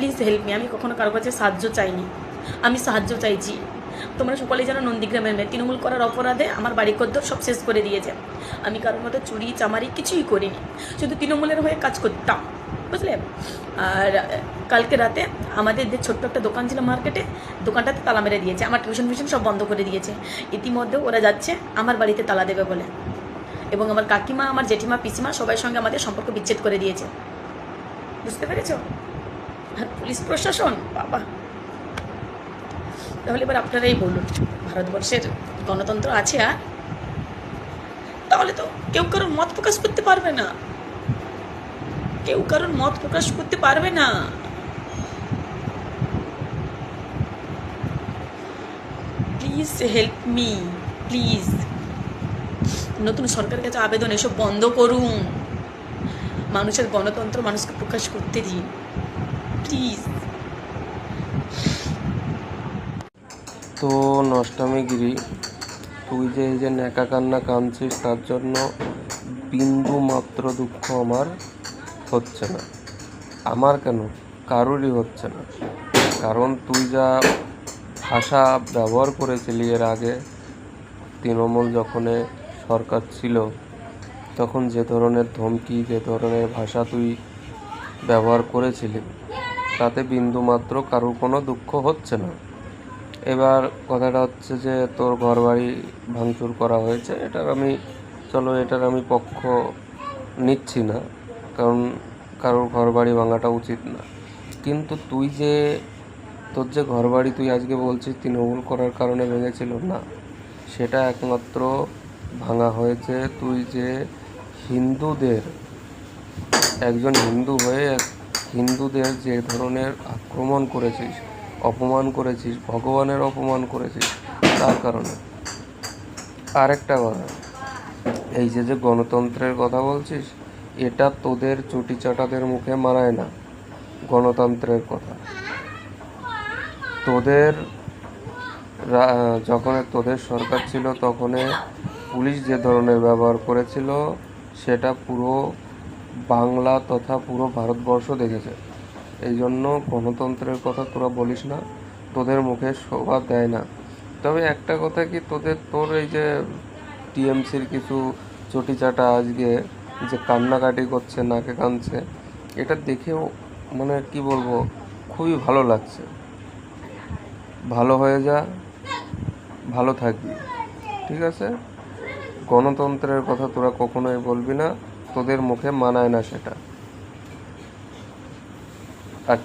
Please help me. আমি কখনো কারো কাছে সাহায্য চাইনি, আমি সাহায্য চাইছি। তোমরা সকলেই জানো নন্দীগ্রামের মেয়ে, তৃণমূল করার অপরাধে আমার বাড়ি কদ্দর সব শেষ করে দিয়েছে। আমি কারোর মতো চুরি চামারি কিছুই করিনি, শুধু তৃণমূলের হয়ে কাজ করতাম, বুঝলে। আর কালকে রাতে আমাদের যে ছোট্ট একটা দোকান ছিল মার্কেটে, দোকানটাতে তালা মেরে দিয়েছে, আমার টিউশন ফিউশন সব বন্ধ করে দিয়েছে। ইতিমধ্যে ওরা যাচ্ছে আমার বাড়িতে তালা দেবে বলে, এবং আমার কাকিমা, আমার জেঠিমা, পিসিমা সবাই সঙ্গে আমাদের সম্পর্ক বিচ্ছেদ করে দিয়েছে, বুঝতে পেরেছ। আর পুলিশ প্রশাসন, বাবা। তাহলে এবার আপনারাই বলুন, ভারতবর্ষের গণতন্ত্র আছে? আর তাহলে তো কেউ কারোর মত প্রকাশ করতে পারবে না, কেউ কারোর মত প্রকাশ করতে পারবে না। Please help me, please. নতুন সরকারের কাছে আবেদন, এসব বন্ধ করুন, মানুষের গণতন্ত্র মানুষকে প্রকাশ করতে দিন, প্লিজ। তো নষ্টামিগিরি, তুই যে এই যে ন্যাকা কান্না কাঁদছিস তার জন্য বিন্দু মাত্র দুঃখ আমার হচ্ছে না। আমার কেন, কারোরই হচ্ছে না। কারণ তুই যা ভাষা ব্যবহার করেছিলি এর আগে, তৃণমূল যখন সরকার ছিল তখন যে ধরনের ধমকি, যে ধরনের ভাষা তুই ব্যবহার করেছিলি, তাতে বিন্দুমাত্র কারোর কোনো দুঃখ হচ্ছে না। এবার কথাটা হচ্ছে যে তোর ঘরবাড়ি ভাঙচুর করা হয়েছে, এটার আমি পক্ষ নিচ্ছি না, কারণ কারোর ঘরবাড়ি ভাঙাটা উচিত না। কিন্তু তোর যে ঘরবাড়ি তুই আজকে বলছিস তৃণমূল করার কারণে ভেঙেছিল, না, সেটা একমাত্র ভাঙা হয়েছে তুই যে হিন্দুদের, একজন হিন্দু হয়ে হিন্দুদের যে ধরনের আক্রমণ করেছিস, অপমান করেছিস, ভগবানের অপমান করেছিস, তার কারণে। আরেকটা কথা, এই যে গণতন্ত্রের কথা বলছিস, এটা তোদের চটিচাটাদের মুখে মানায় না। গণতন্ত্রের কথা যখন তোদের সরকার ছিল তখন পুলিশ যে ধরনের ব্যবহার করেছিল সেটা পুরো বাংলা তথা পুরো ভারতবর্ষ দেখেছে। এই জন্য গণতন্ত্রের কথা তোরা বলিস না, তোদের মুখে শোভা দেয় না। তবে একটা কথা কি, তোর এই যে টিএমসির কিছু চটিচাটা আজকে যে কান্নাকাটি করছে, নাকে কাঁদছে, এটা দেখেও মানে কি বলবো, খুবই ভালো লাগছে। ভালো হয়ে যা, ভালো থাকবি, ঠিক আছে। গণতন্ত্রের কথা তোরা কখনোই বলবি না, তোদের মুখে মানায় না সেটা। আর